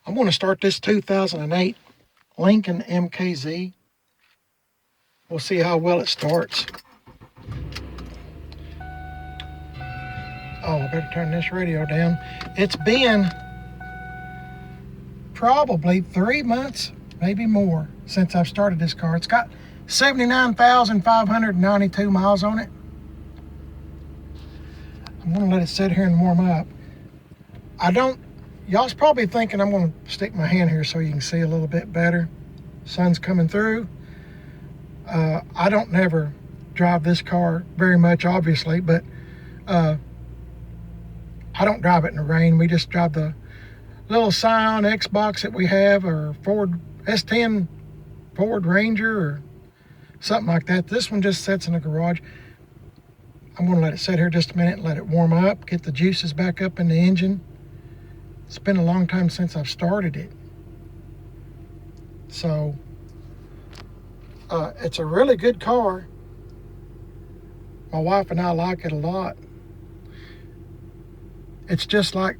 I'm going to start this 2008 Lincoln MKZ. We'll see how well it starts. Oh, I better turn this radio down. It's been probably 3 months, maybe more, since I've started this car. It's got 79,592 miles on it. I'm going to let it sit here and warm up. Y'all's probably thinking I'm going to stick my hand here so you can see a little bit better. Sun's coming through. I don't never drive this car very much, obviously, but I don't drive it in the rain. We just drive the little Scion Xbox that we have, or Ford S10 Ford Ranger or something like that. This one just sits in the garage. I'm going to let it sit here just a minute and let it warm up, get the juices back up in the engine. It's been a long time since I've started it. So, it's a really good car. My wife and I like it a lot. It's just like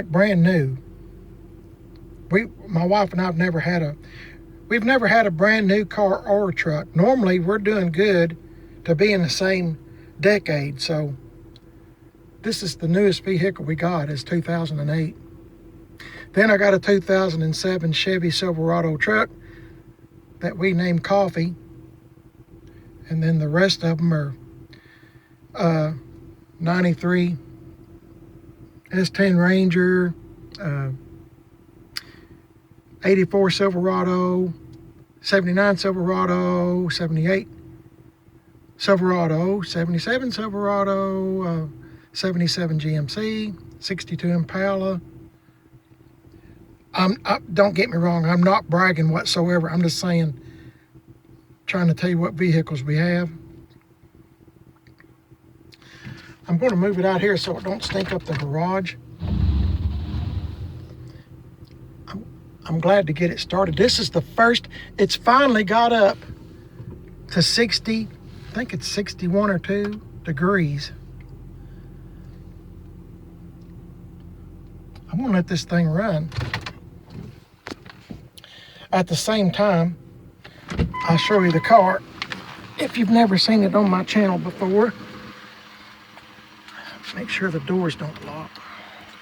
brand new. My wife and I have we've never had a brand new car or truck. Normally we're doing good to be in the same decade. So this is the newest vehicle we got, is 2008. Then I got a 2007 Chevy Silverado truck that we named Coffee. And then the rest of them are 93 S10 Ranger, 84 Silverado, 79 Silverado, 78 Silverado, 77 Silverado, 77 GMC, 62 Impala. Don't get me wrong, I'm not bragging whatsoever. I'm just saying, trying to tell you what vehicles we have. I'm going to move it out here so it don't stink up the garage. I'm glad to get it started. This is the first, it's finally got up to 60, I think it's 61 or 2 degrees. I'm going to let this thing run. At the same time, I'll show you the car. If you've never seen it on my channel before, make sure the doors don't lock.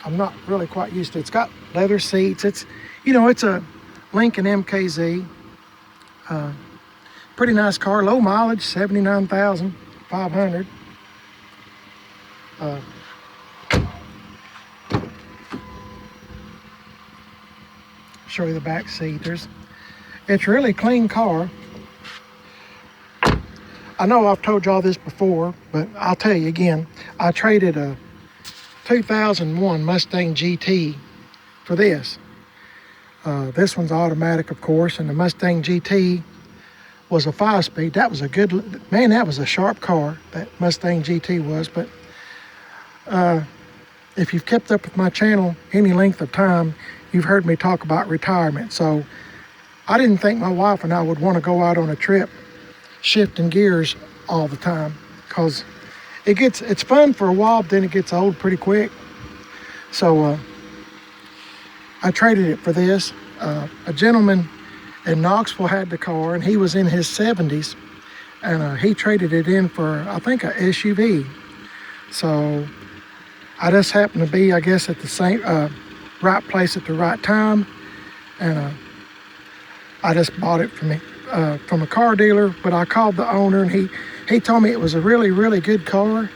I'm not really quite used to it. It's got leather seats. It's a Lincoln MKZ. Pretty nice car, low mileage, 79,500. Show you the back seat. It's a really clean car. I know I've told y'all this before, but I'll tell you again. I traded a 2001 Mustang GT for this. This one's automatic, of course, and the Mustang GT was a 5-speed. That was that was a sharp car, that Mustang GT was. But if you've kept up with my channel any length of time, you've heard me talk about retirement. So I didn't think my wife and I would want to go out on a trip shifting gears all the time, because it's fun for a while, but then it gets old pretty quick. So I traded it for this. A gentleman in Knoxville had the car, and he was in his 70s, and he traded it in for, I think, a SUV. So I just happened to be, I guess, at the same right place at the right time, and I just bought it from a car dealer. But I called the owner, and he told me it was a really, really good car,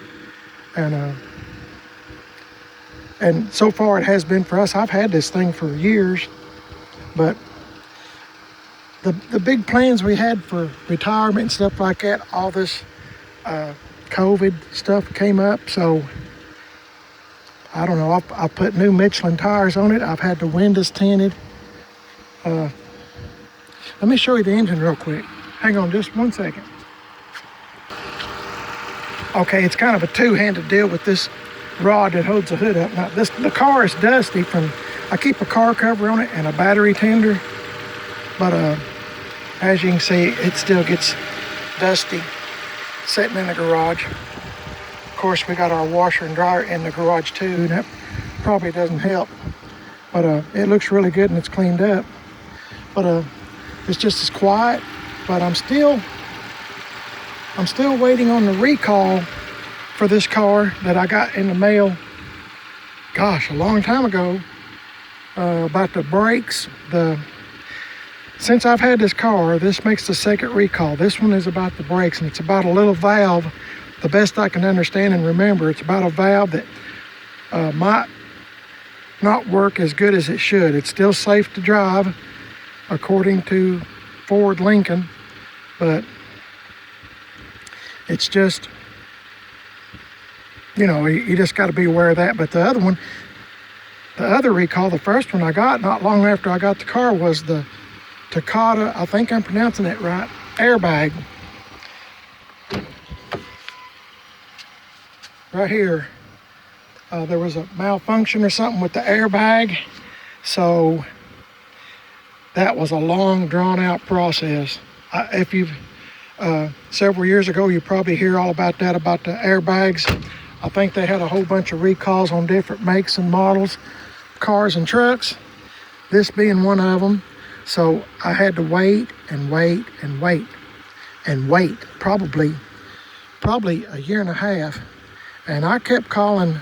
and so far it has been for us. I've had this thing for years, but the big plans we had for retirement and stuff like that, all this COVID stuff came up. So I don't know, I put new Michelin tires on it. I've had the windows tinted. Let me show you the engine real quick. Hang on just 1 second. Okay, it's kind of a two-handed deal with this rod that holds the hood up. Now, the car is dusty I keep a car cover on it and a battery tender, but as you can see, it still gets dusty sitting in the garage. Of course, we got our washer and dryer in the garage too, and that probably doesn't help. but it looks really good and it's cleaned up. But it's just as quiet. But I'm still waiting on the recall for this car that I got in the mail, gosh, a long time ago, about the brakes. Since I've had this car, this makes the second recall. This one is about the brakes, and it's about a little valve. The best I can understand and remember, it's about a valve that might not work as good as it should. It's still safe to drive, according to Ford Lincoln, but it's just, you know, you just got to be aware of that. But the other one, the other recall, the first one I got not long after I got the car, was the Takata, I think I'm pronouncing it right, airbag. Right here, there was a malfunction or something with the airbag, so that was a long, drawn-out process. If you've several years ago, you probably hear all about that, about the airbags. I think they had a whole bunch of recalls on different makes and models, cars and trucks, this being one of them. So I had to wait and wait and wait and wait, probably a year and a half. And I kept calling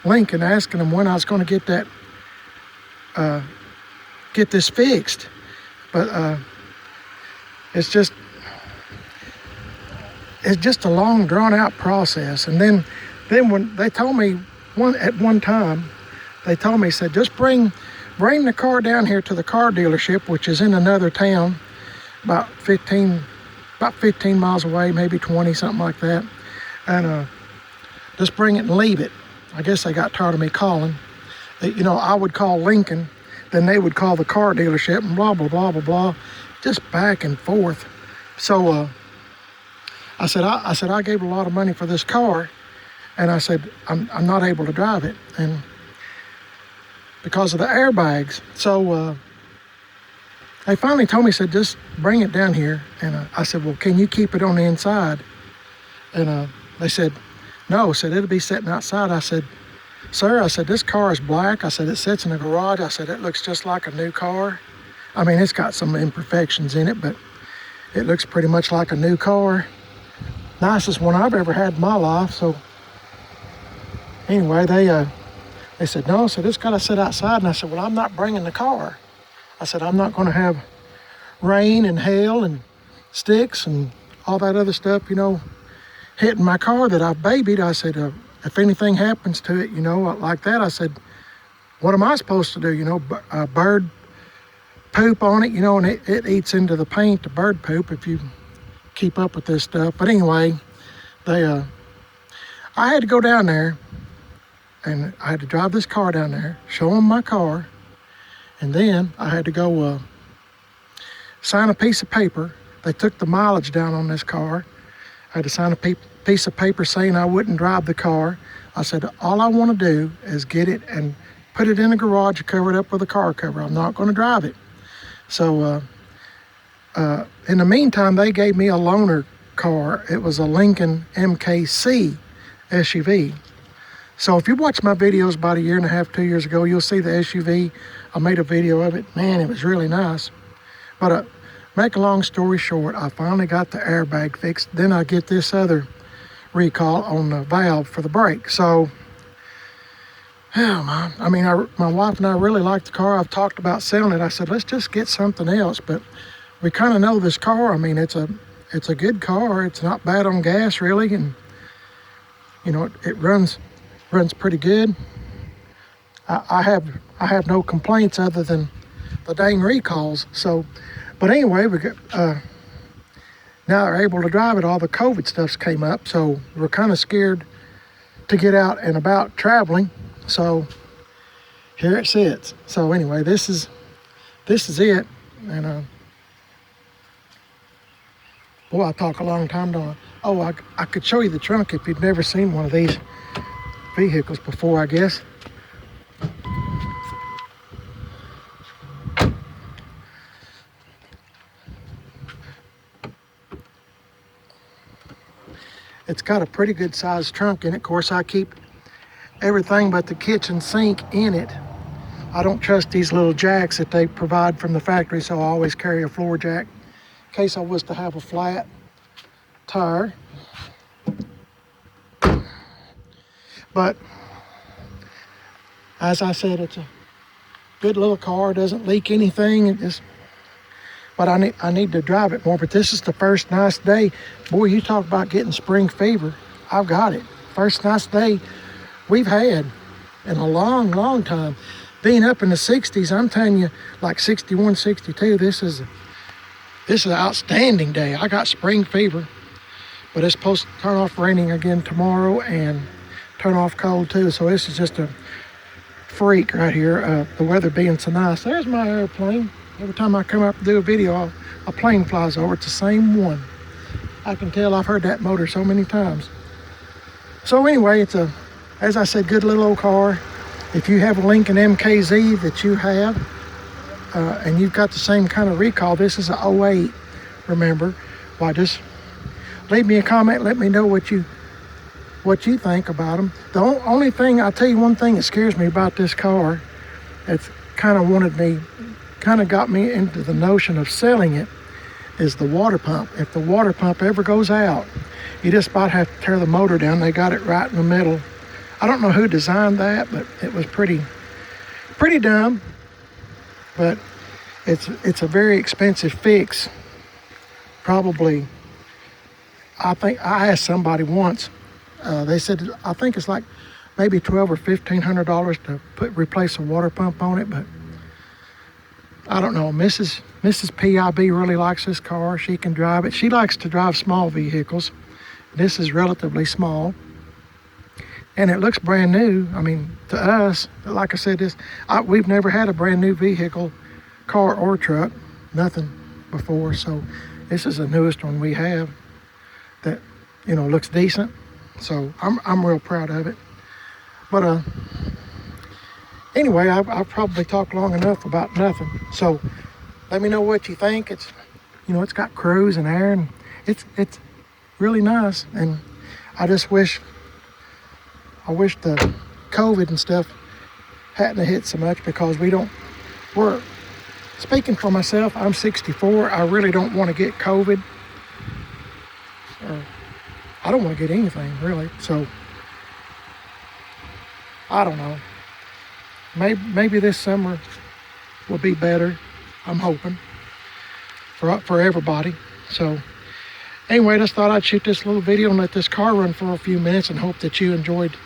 Lincoln, asking them when I was going to get that, get this fixed. But it's just a long, drawn-out process. And then when they told me at one time, they told me, said, just bring the car down here to the car dealership, which is in another town, about 15 miles away, maybe 20, something like that. And just bring it and leave it. I guess they got tired of me calling. You know, I would call Lincoln, then they would call the car dealership, and blah, blah, blah, blah, blah, just back and forth. So I said, I gave a lot of money for this car, and I said, I'm not able to drive it, and because of the airbags. So they finally told me, said, just bring it down here. And I said, well, can you keep it on the inside? And they said, no, said, it'll be sitting outside. I said, sir, I said, this car is black. I said, it sits in the garage. I said, it looks just like a new car. I mean, it's got some imperfections in it, but it looks pretty much like a new car. Nicest one I've ever had in my life. So anyway, they said, no, so it's got to sit outside. And I said, well, I'm not bringing the car. I said, I'm not going to have rain and hail and sticks and all that other stuff, you know, hitting my car that I've babied. I said, if anything happens to it, you know, like that, I said, what am I supposed to do? You know, bird poop on it, you know, and it eats into the paint, the bird poop, if you keep up with this stuff. But anyway, I had to go down there, and I had to drive this car down there, show them my car, and then I had to go sign a piece of paper. They took the mileage down on this car. I had to sign a piece of paper saying I wouldn't drive the car. I said, all I want to do is get it and put it in the garage and cover it up with a car cover. I'm not going to drive it. So in the meantime, they gave me a loaner car. It was a Lincoln MKZ SUV. So if you watch my videos about a year and a half, 2 years ago, you'll see the SUV. I made a video of it. Man, it was really nice. But make a long story short, I finally got the airbag fixed. Then I get this other recall on the valve for the brake. So, oh man, I mean, my wife and I really like the car. I've talked about selling it. I said, let's just get something else. But we kind of know this car. I mean, it's a good car. It's not bad on gas, really. And, you know, it runs pretty good. I have no complaints other than the dang recalls. So, but anyway, we got now they're able to drive it. All the COVID stuffs came up, so we're kind of scared to get out and about traveling. So here it sits. So anyway, this is it. And boy, I talk a long time, don't I? Oh, I could show you the trunk if you've never seen one of these vehicles before, I guess. It's got a pretty good sized trunk in it. Of course, I keep everything but the kitchen sink in it. I don't trust these little jacks that they provide from the factory, so I always carry a floor jack in case I was to have a flat tire. But as I said, it's a good little car, doesn't leak anything. But I need to drive it more. But this is the first nice day. Boy, you talk about getting spring fever. I've got it. First nice day we've had in a long, long time. Being up in the 60s, I'm telling you, like 61, 62, this is an outstanding day. I got spring fever. But it's supposed to turn off raining again tomorrow and turn off cold too. So this is just a freak right here. The weather being so nice. There's my airplane. Every time I come up to do a video, a plane flies over. It's the same one. I can tell I've heard that motor so many times. So anyway, it's as I said, good little old car. If you have a Lincoln MKZ that you have, and you've got the same kind of recall, this is an 08, remember, why just leave me a comment, let me know what you think about them. The only thing, I'll tell you one thing that scares me about this car, it's kind of got me into the notion of selling it, is the water pump. If the water pump ever goes out, you just about have to tear the motor down. They got it right in the middle. I don't know who designed that, but it was pretty dumb. But it's a very expensive fix. Probably, I think I asked somebody once. They said I think it's like maybe $1,200 or $1,500 to replace a water pump on it, but I don't know. Mrs. PIB really likes this car. She can drive it. She likes to drive small vehicles. This is relatively small, and it looks brand new. I mean, to us, like I said, we've never had a brand new vehicle, car or truck, nothing before. So this is the newest one we have that, looks decent. So I'm real proud of it. But anyway, I've probably talked long enough about nothing. So let me know what you think. It's got cruise and air, and it's really nice. And I wish the COVID and stuff hadn't hit so much, because we're speaking for myself. I'm 64. I really don't want to get COVID. I don't want to get anything really. So I don't know. Maybe this summer will be better. I'm hoping for everybody. So anyway, just thought I'd shoot this little video and let this car run for a few minutes, and hope that you enjoyed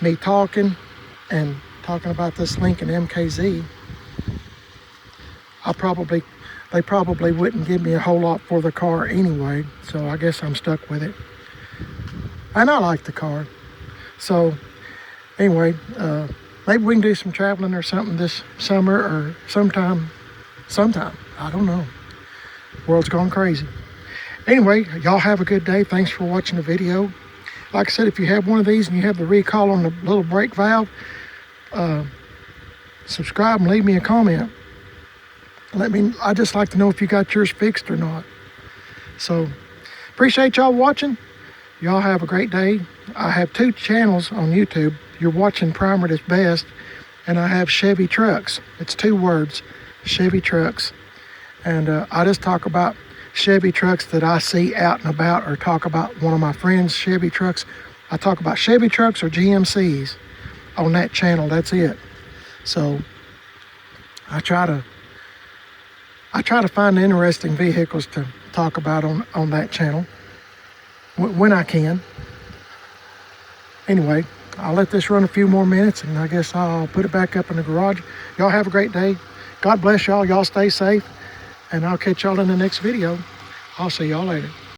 me talking about this Lincoln MKZ. They probably wouldn't give me a whole lot for the car anyway, so I guess I'm stuck with it. And I like the car. So anyway, maybe we can do some traveling or something this summer, or sometime. I don't know. World's gone crazy. Anyway, y'all have a good day. Thanks for watching the video. Like I said, if you have one of these and you have the recall on the little brake valve, subscribe and leave me a comment. I just like to know if you got yours fixed or not. So appreciate y'all watching. Y'all have a great day. I have 2 channels on YouTube. You're watching Primer That's Best, and I have Chevy Trucks. It's 2 words, Chevy Trucks. And I just talk about Chevy trucks that I see out and about, or talk about one of my friends' Chevy trucks. I talk about Chevy trucks or GMCs on that channel. That's it. So I try to find interesting vehicles to talk about on that channel when I can. Anyway, I'll let this run a few more minutes, and I guess I'll put it back up in the garage. Y'all have a great day. God bless y'all. Y'all stay safe, and I'll catch y'all in the next video. I'll see y'all later.